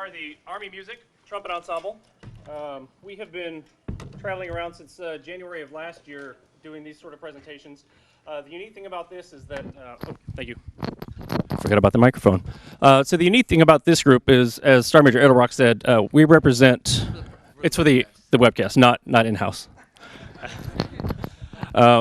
are the Army Music Trumpet Ensemble. We have been traveling around since January of last year doing these sort of presentations. The unique thing about this is that, thank you. Forgot about the microphone. So the unique thing about this group is, as Star Major Edelrock said, we represent, it's for the webcast, not in-house.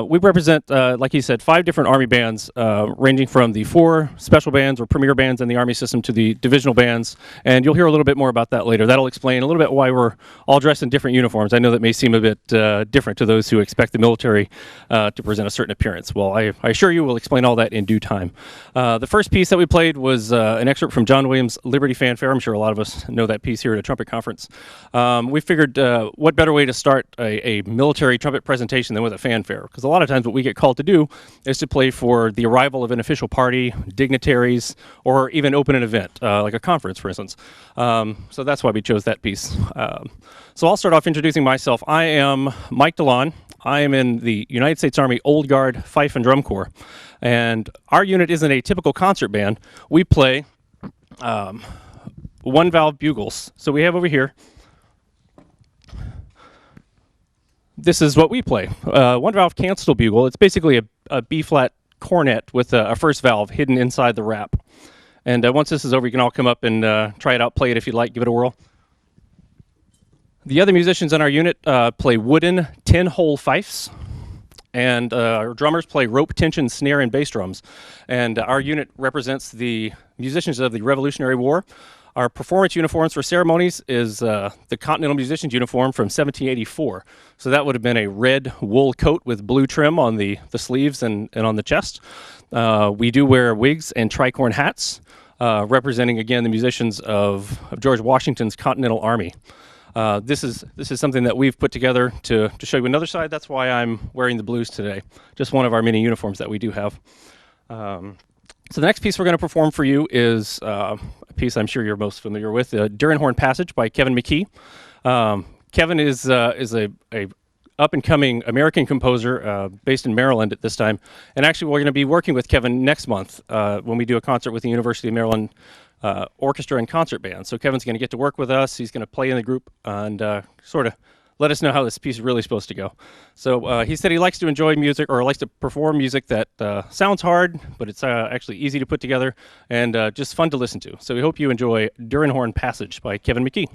We represent, like he said, 5 different Army bands, ranging from the 4 special bands or premier bands in the Army system to the divisional bands, and you'll hear a little bit more about that later. That'll explain a little bit why we're all dressed in different uniforms. I know that may seem a bit different to those who expect the military to present a certain appearance. Well, I assure you we'll explain all that in due time. The first piece that we played was an excerpt from John Williams' Liberty Fanfare. I'm sure a lot of us know that piece here at a trumpet conference. We figured what better way to start a military trumpet presentation than with a fanfare, because a lot of times what we get called to do is to play for the arrival of an official party, dignitaries, or even open an event, like a conference, for instance. So that's why we chose that piece. So I'll start off introducing myself. I am Mike DeLon. I am in the United States Army Old Guard Fife and Drum Corps, and our unit isn't a typical concert band. We play one-valve bugles. So we have over here, this is what we play. One-valve canceled bugle. It's basically a B-flat cornet with a first valve hidden inside the wrap. And once this is over, you can all come up and try it out, play it if you'd like, give it a whirl. The other musicians in our unit play wooden 10-hole fifes, and our drummers play rope tension, snare, and bass drums. And our unit represents the musicians of the Revolutionary War. Our performance uniforms for ceremonies is the Continental Musician's uniform from 1784. So that would have been a red wool coat with blue trim on the sleeves and on the chest. We do wear wigs and tricorn hats, representing, again, the musicians of George Washington's Continental Army. This is something that we've put together to show you another side. That's why I'm wearing the blues today. Just one of our many uniforms that we do have. So the next piece we're going to perform for you is a piece I'm sure you're most familiar with, Durinhorn Passage by Kevin McKee. Kevin is a up-and-coming American composer based in Maryland at this time. And actually, we're going to be working with Kevin next month when we do a concert with the University of Maryland Orchestra and Concert Band. So Kevin's going to get to work with us. He's going to play in the group and sort of let us know how this piece is really supposed to go. So he said he likes to enjoy music, or likes to perform music that sounds hard, but it's actually easy to put together and just fun to listen to. So we hope you enjoy Durinhorn Passage by Kevin McKee.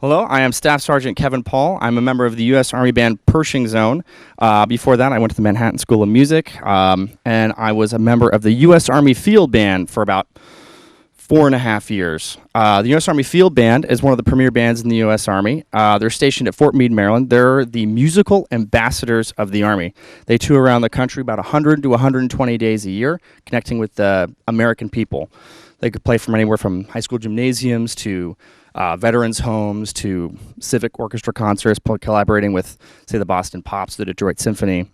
Hello, I am Staff Sergeant Kevin Paul. I'm a member of the U.S. Army Band Pershing Zone. Before that, I went to the Manhattan School of Music, and I was a member of the U.S. Army Field Band for about 4.5 years. The U.S. Army Field Band is one of the premier bands in the U.S. Army. They're stationed at Fort Meade, Maryland. They're the musical ambassadors of the Army. They tour around the country about 100 to 120 days a year, connecting with the American people. They could play from anywhere from high school gymnasiums to veterans' homes to civic orchestra concerts, collaborating with, say, the Boston Pops, the Detroit Symphony.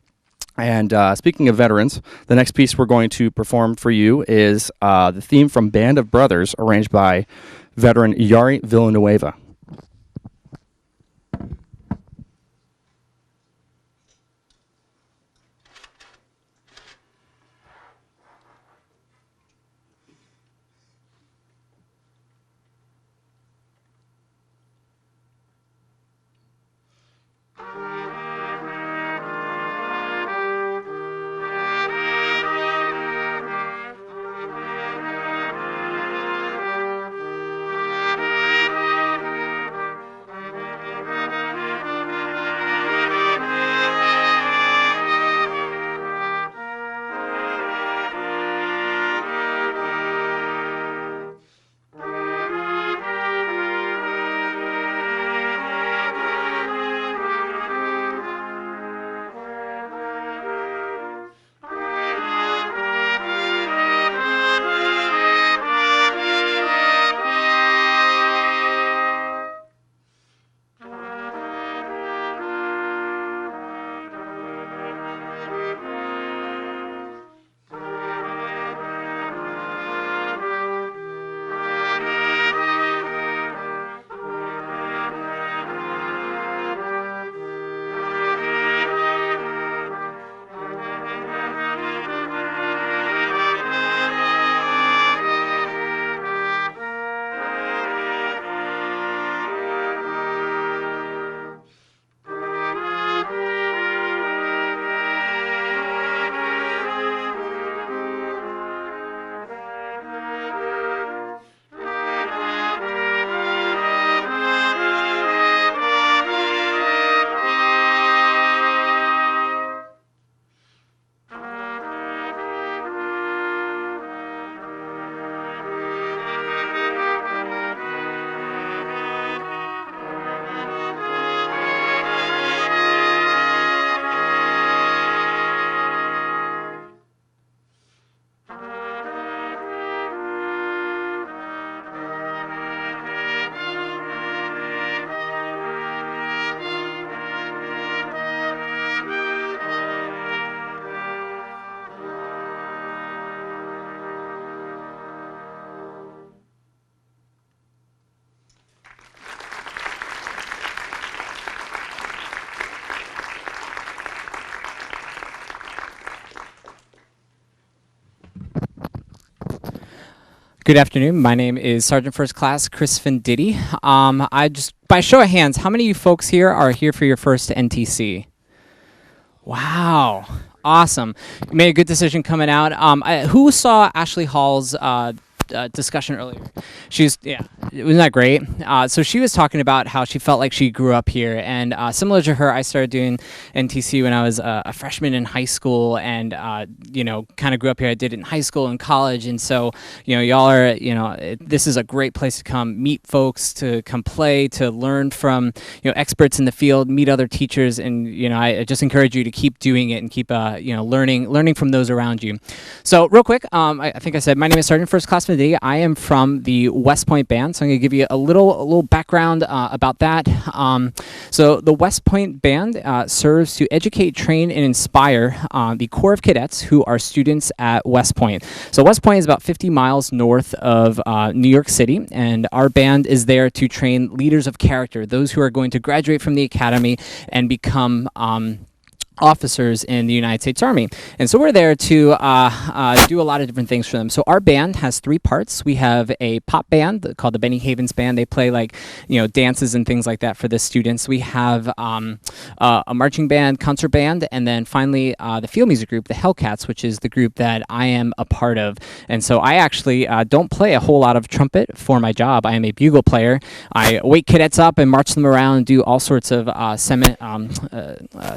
And speaking of veterans, the next piece we're going to perform for you is the theme from Band of Brothers, arranged by veteran Yari Villanueva. Good afternoon. My name is Sergeant First Class Chris Venditti. By show of hands, how many of you folks here are here for your first NTC? Wow, awesome! You made a good decision coming out. Who saw Ashley Hall's discussion earlier? Wasn't that great? So she was talking about how she felt like she grew up here, and similar to her, I started doing NTC when I was a freshman in high school, and kind of grew up here. I did it in high school and college, and so y'all are this is a great place to come meet folks, to come play, to learn from experts in the field, meet other teachers, and I just encourage you to keep doing it and keep learning from those around you. So real quick, I think I said my name is Sergeant First Class Venditti. I am from the West Point Band, so I'm going to give you a little background about that. So the West Point Band serves to educate, train, and inspire the Corps of Cadets who are students at West Point. So West Point is about 50 miles north of New York City, and our band is there to train leaders of character, those who are going to graduate from the academy and become officers in the United States Army. And so we're there to do a lot of different things for them. So our band has 3 parts. We have a pop band called the Benny Havens Band. They play like, dances and things like that for the students. We have a marching band, concert band, and then finally the field music group, the Hellcats, which is the group that I am a part of. And so I actually don't play a whole lot of trumpet for my job. I am a bugle player. I wake cadets up and march them around and do all sorts of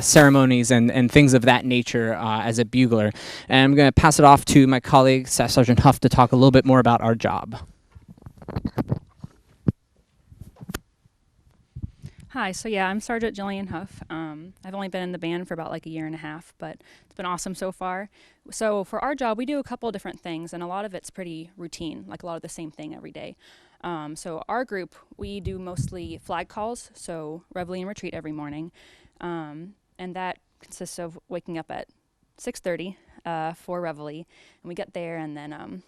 ceremonies and things of that nature as a bugler. And I'm going to pass it off to my colleague, Staff Sergeant Huff, to talk a little bit more about our job. Hi, so yeah, I'm Sergeant Jillian Huff. I've only been in the band for about like a year and a half, but it's been awesome so far. So for our job, we do a couple of different things, and a lot of it's pretty routine, like a lot of the same thing every day. So our group, we do mostly flag calls, so reveille and retreat every morning, and that consists of waking up at 6:30 for reveille, and we get there, and then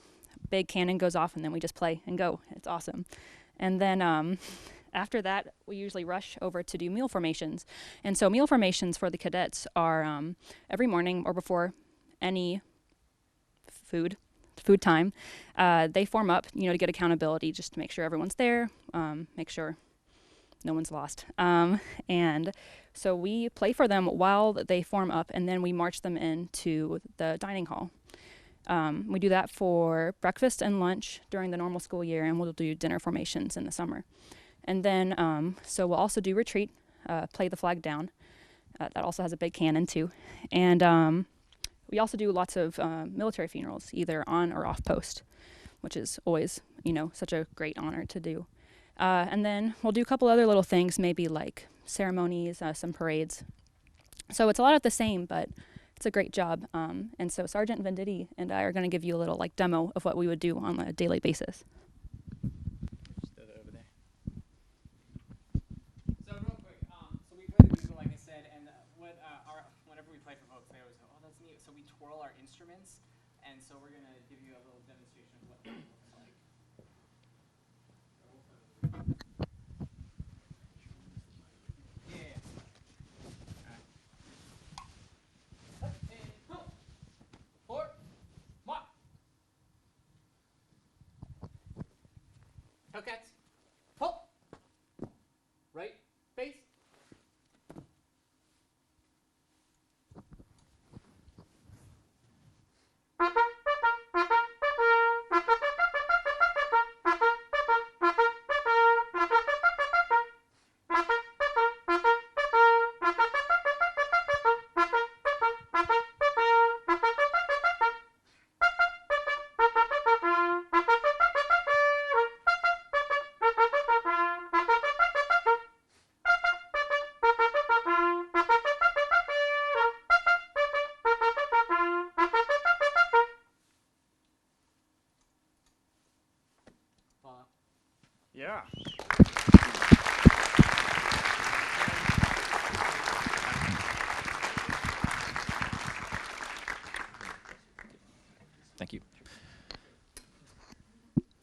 big cannon goes off, and then we just play and go. It's awesome. And then after that, we usually rush over to do meal formations. And so meal formations for the cadets are every morning or before any food time. They form up, to get accountability, just to make sure everyone's there, make sure no one's lost. And so we play for them while they form up, and then we march them into the dining hall. We do that for breakfast and lunch during the normal school year, and we'll do dinner formations in the summer. And then, so we'll also do retreat, play the flag down. That also has a big cannon too. And we also do lots of military funerals, either on or off post, which is always, such a great honor to do. And then we'll do a couple other little things, maybe like ceremonies, some parades. So it's a lot of the same, but it's a great job. And so Sergeant Venditti and I are going to give you a little demo of what we would do on a daily basis. So we twirl our instruments, and so we're going to give you a little demonstration of what that looks like. Yeah. Up and go. 4, march. Hellcats. Halt. Right. Face. Yeah. Thank you.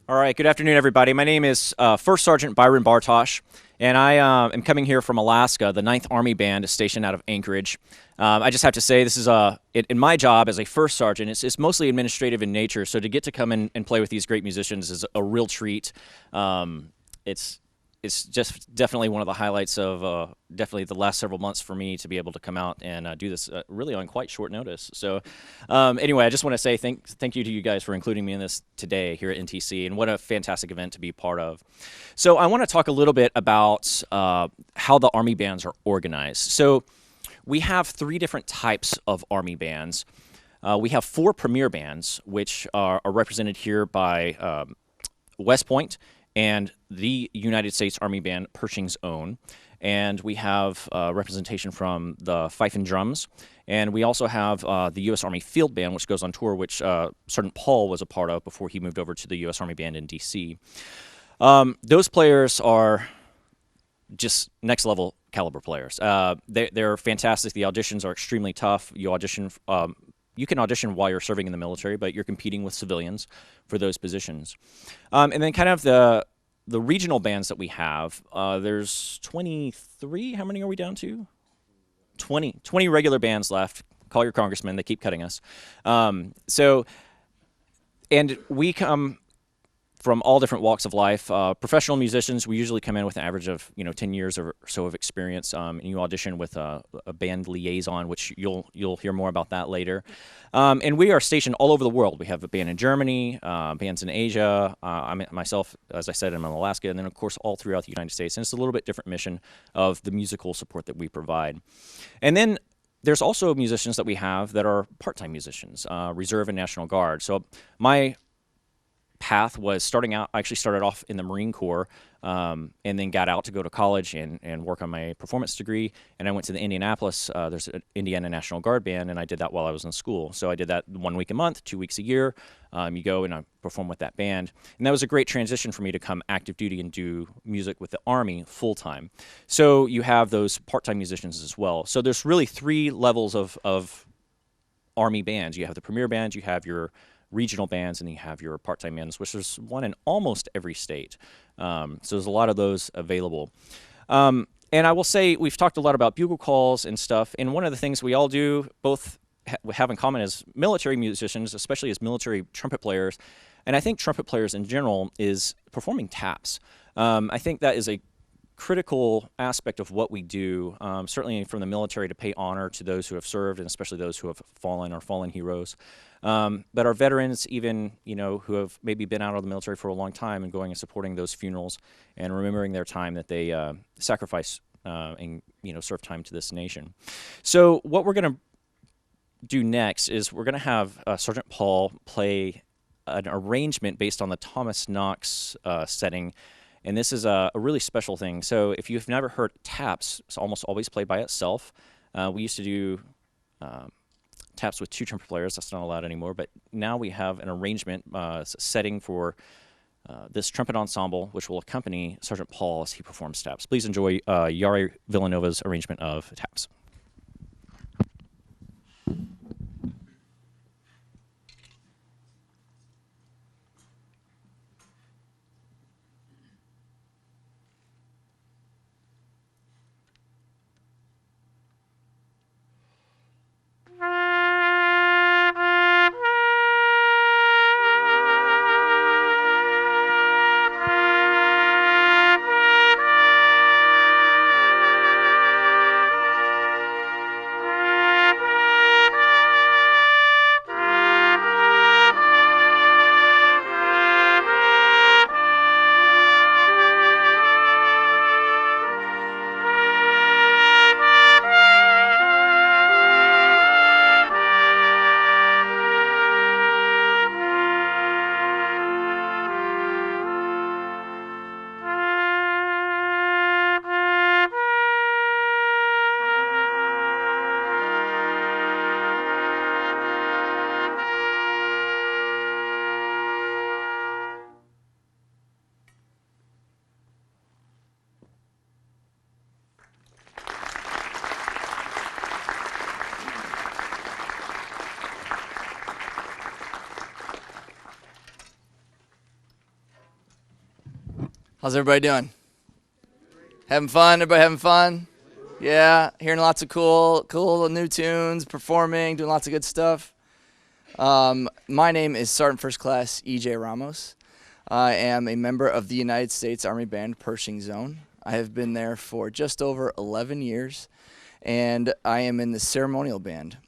All right, good afternoon, everybody. My name is First Sergeant Byron Bartosh, and I am coming here from Alaska. The 9th Army Band is stationed out of Anchorage. I just have to say, this is in my job as a First Sergeant, it's mostly administrative in nature, so to get to come in and play with these great musicians is a real treat. It's just definitely one of the highlights of definitely the last several months for me to be able to come out and do this really on quite short notice. So anyway, I just want to say thank you to you guys for including me in this today here at NTC, and what a fantastic event to be part of. So I want to talk a little bit about how the Army bands are organized. So we have 3 different types of Army bands. We have 4 premier bands, which are represented here by West Point and the United States Army Band, Pershing's Own. And we have representation from the Fife and Drums. And we also have the U.S. Army Field Band, which goes on tour, which Sergeant Paul was a part of before he moved over to the U.S. Army Band in D.C. Those players are just next-level caliber players. They're fantastic. The auditions are extremely tough. You can audition while you're serving in the military, but you're competing with civilians for those positions. And then kind of the regional bands that we have, there's 23. How many are we down to? 20 regular bands left. Call your congressman; they keep cutting us. And we come from all different walks of life. Professional musicians, we usually come in with an average of 10 years or so of experience. And you audition with a band liaison, which you'll hear more about that later. And we are stationed all over the world. We have a band in Germany, bands in Asia. Myself, as I said, I'm in Alaska, and then of course all throughout the United States. And it's a little bit different mission of the musical support that we provide. And then there's also musicians that we have that are part-time musicians, Reserve and National Guard. So my path was I actually started off in the Marine Corps, and then got out to go to college and work on my performance degree. And I went to the Indianapolis, there's an Indiana National Guard band, and I did that while I was in school. So I did that 1 week a month, 2 weeks a year. You go and I perform with that band. And that was a great transition for me to come active duty and do music with the Army full time. So you have those part-time musicians as well. So there's really 3 levels of Army bands. You have the premier bands, you have your regional bands, and you have your part-time bands, which there's one in almost every state. So there's a lot of those available. And I will say, we've talked a lot about bugle calls and stuff, and one of the things we all do, both have in common as military musicians, especially as military trumpet players, and I think trumpet players in general, is performing taps. I think that is a critical aspect of what we do, certainly from the military, to pay honor to those who have served, and especially those who have fallen heroes. But our veterans, even who have maybe been out of the military for a long time, and going and supporting those funerals and remembering their time that they sacrificed and served time to this nation. So what we're going to do next is we're going to have Sergeant Paul play an arrangement based on the Thomas Knox setting. And this is a really special thing. So if you've never heard taps, it's almost always played by itself. We used to do taps with 2 trumpet players. That's not allowed anymore. But now we have an arrangement setting for this trumpet ensemble, which will accompany Sergeant Paul as he performs taps. Please enjoy Yari Villanova's arrangement of taps. How's everybody doing? Having fun? Everybody having fun? Yeah, hearing lots of cool new tunes, performing, doing lots of good stuff. My name is Sergeant First Class E.J. Ramos. I am a member of the United States Army Band Pershing Zone. I have been there for just over 11 years, and I am in the Ceremonial Band.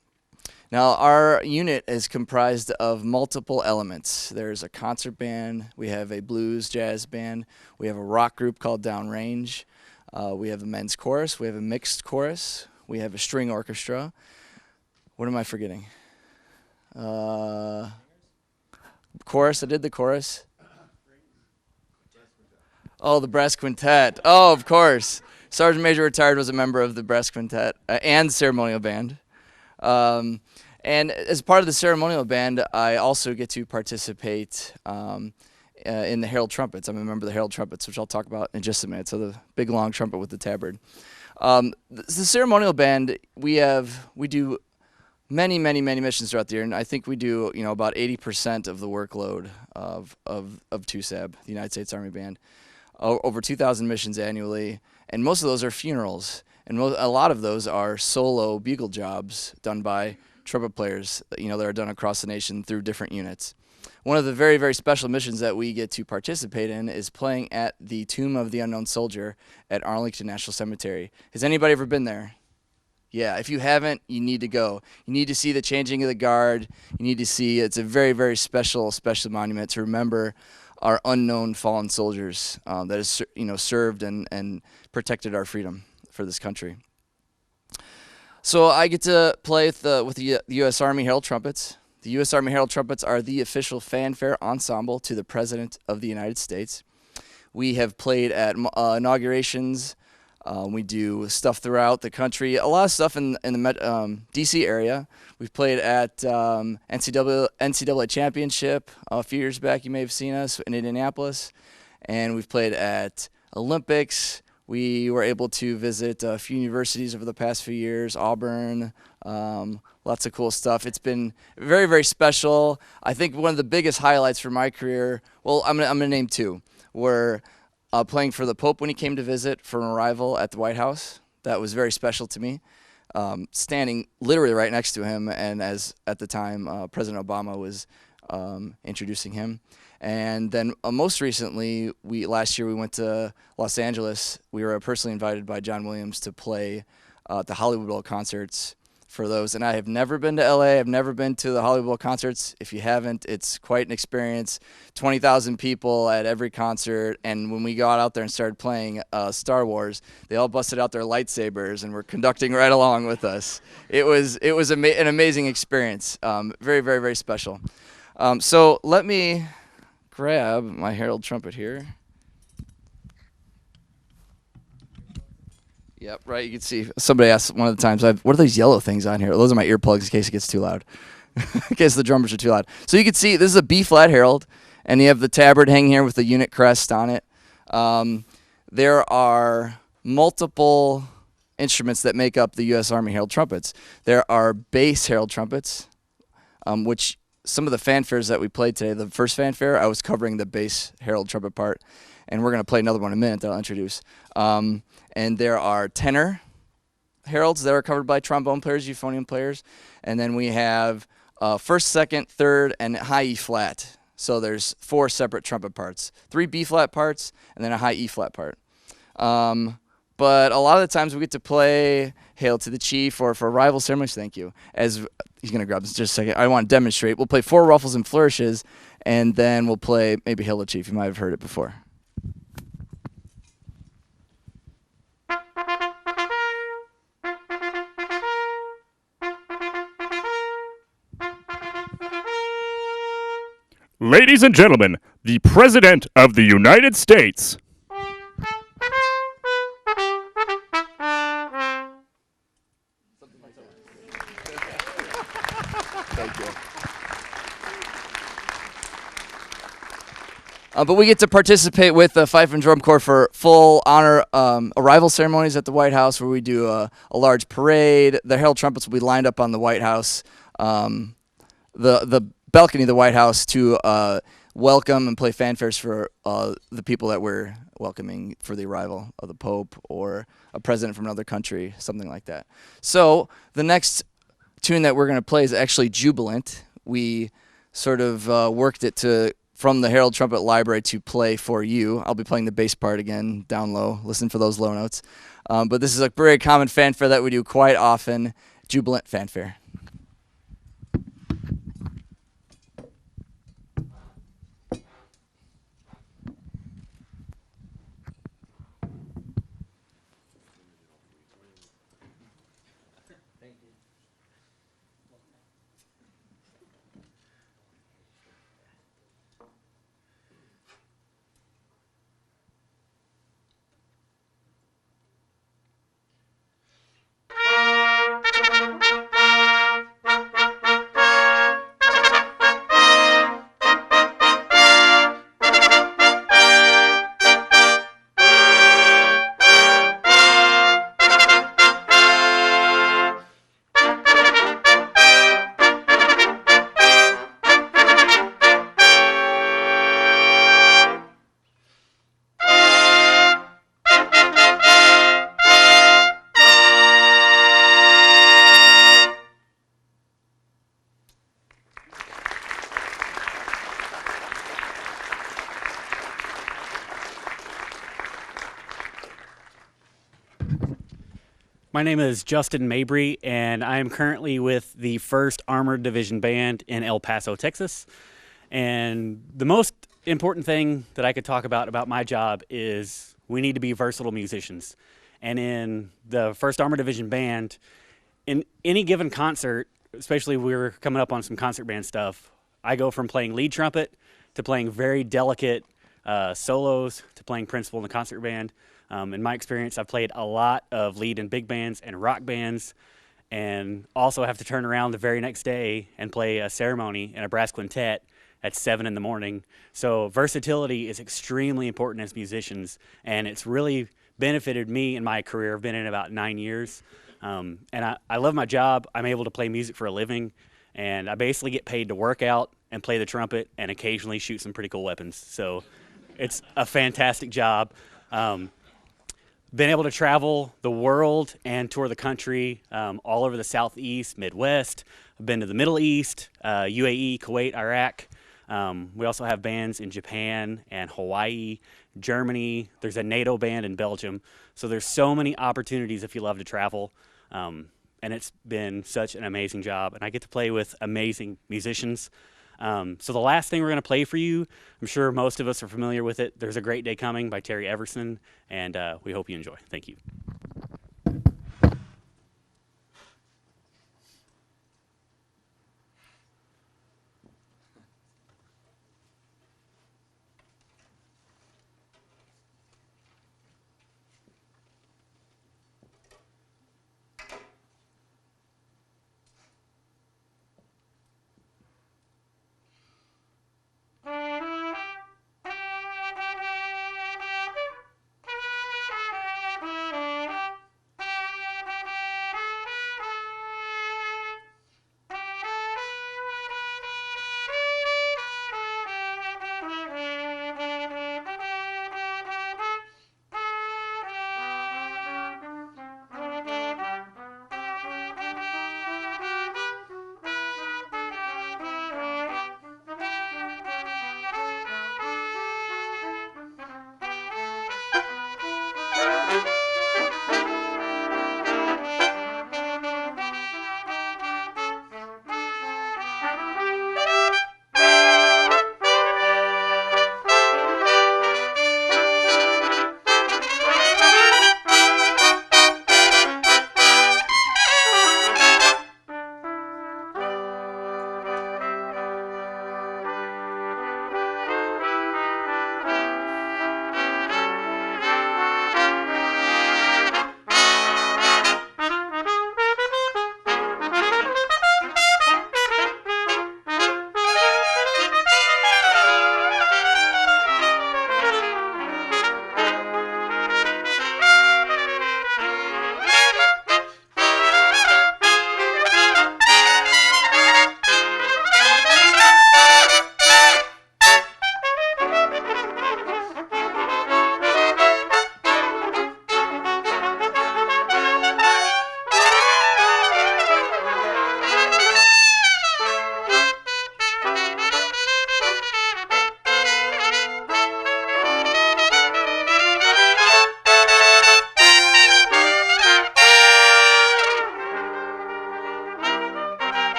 Now, our unit is comprised of multiple elements. There's a concert band, we have a blues jazz band, we have a rock group called Downrange, we have a men's chorus, we have a mixed chorus, we have a string orchestra. What am I forgetting? Chorus, I did the chorus. Oh, the brass quintet. Oh, of course. Sergeant Major Retired was a member of the brass quintet and ceremonial band. And as part of the ceremonial band, I also get to participate in the Herald Trumpets. I'm a member of the Herald Trumpets, which I'll talk about in just a minute. So the big long trumpet with the tabard. The ceremonial band, we do many missions throughout the year, and I think we do about 80% of the workload of TUSAB, the United States Army Band, over 2,000 missions annually, and most of those are funerals. And a lot of those are solo bugle jobs done by trumpet players, that are done across the nation through different units. One of the very, very special missions that we get to participate in is playing at the Tomb of the Unknown Soldier at Arlington National Cemetery. Has anybody ever been there? Yeah, if you haven't, you need to go. You need to see the changing of the guard. You need to see, it's a very, very special monument to remember our unknown fallen soldiers that has, served and protected our freedom for this country. So I get to play with the U.S. Army Herald Trumpets. The U.S. Army Herald Trumpets are the official fanfare ensemble to the President of the United States. We have played at inaugurations. We do stuff throughout the country. A lot of stuff in the D.C. area. We've played at NCAA Championship a few years back. You may have seen us in Indianapolis. And we've played at Olympics. We were able to visit a few universities over the past few years, Auburn, lots of cool stuff. It's been very, very special. I think one of the biggest highlights for my career, well, I'm gonna name two, were playing for the Pope when he came to visit for an arrival at the White House. That was very special to me. Standing literally right next to him, and as at the time President Obama was introducing him. And then most recently, last year we went to Los Angeles. We were personally invited by John Williams to play the Hollywood Bowl concerts for those. And I have never been to LA. I've never been to the Hollywood Bowl concerts. If you haven't, it's quite an experience. 20,000 people at every concert. And when we got out there and started playing Star Wars, they all busted out their lightsabers and were conducting right along with us. It was an amazing experience. Very, very, very special. So let me grab my Herald trumpet here. Yep, right. You can see somebody asked one of the times, what are those yellow things on here? Those are my earplugs in case it gets too loud, in case the drummers are too loud. So you can see this is a B-flat Herald, and you have the tabard hanging here with the unit crest on it. There are multiple instruments that make up the U.S. Army Herald trumpets. There are bass Herald trumpets, which some of the fanfares that we played today, the first fanfare, I was covering the bass Herald trumpet part, and we're going to play another one in a minute that I'll introduce. And there are tenor heralds that are covered by trombone players, euphonium players, and then we have first, second, third, and high E flat. So there's 4 separate trumpet parts, 3 B flat parts, and then a high E flat part. But a lot of the times we get to play Hail to the Chief or for rival ceremonies. Thank you. As he's going to grab this in just a second. I want to demonstrate. We'll play 4 ruffles and flourishes, and then we'll play maybe Hail to the Chief. You might have heard it before. Ladies and gentlemen, the President of the United States. Thank you. But we get to participate with the Fife and Drum Corps for full honor arrival ceremonies at the White House, where we do a large parade. The Herald Trumpets will be lined up on the White House, the balcony of the White House, to welcome and play fanfares for the people that we're welcoming for the arrival of the Pope or a president from another country, something like that. So the next tune that we're going to play is actually Jubilant. We sort of worked it from the Herald Trumpet Library to play for you. I'll be playing the bass part again, down low. Listen for those low notes. But this is a very common fanfare that we do quite often, Jubilant fanfare. My name is Justin Mabry, and I am currently with the 1st Armored Division Band in El Paso, Texas. And the most important thing that I could talk about my job is we need to be versatile musicians. And in the 1st Armored Division Band, in any given concert, especially we're coming up on some concert band stuff, I go from playing lead trumpet to playing very delicate solos to playing principal in the concert band. In my experience, I've played a lot of lead in big bands and rock bands, and also have to turn around the very next day and play a ceremony in a brass quintet at 7 in the morning. So versatility is extremely important as musicians, and it's really benefited me in my career. I've been in about 9 years, and I love my job. I'm able to play music for a living, and I basically get paid to work out and play the trumpet and occasionally shoot some pretty cool weapons. So it's a fantastic job. Been able to travel the world and tour the country all over the Southeast, Midwest. I've been to the Middle East, UAE, Kuwait, Iraq. We also have bands in Japan and Hawaii, Germany. There's a NATO band in Belgium. So there's so many opportunities if you love to travel. And it's been such an amazing job. And I get to play with amazing musicians. So the last thing we're going to play for you, I'm sure most of us are familiar with it. There's a Great Day Coming by Terry Everson, and we hope you enjoy. Thank you.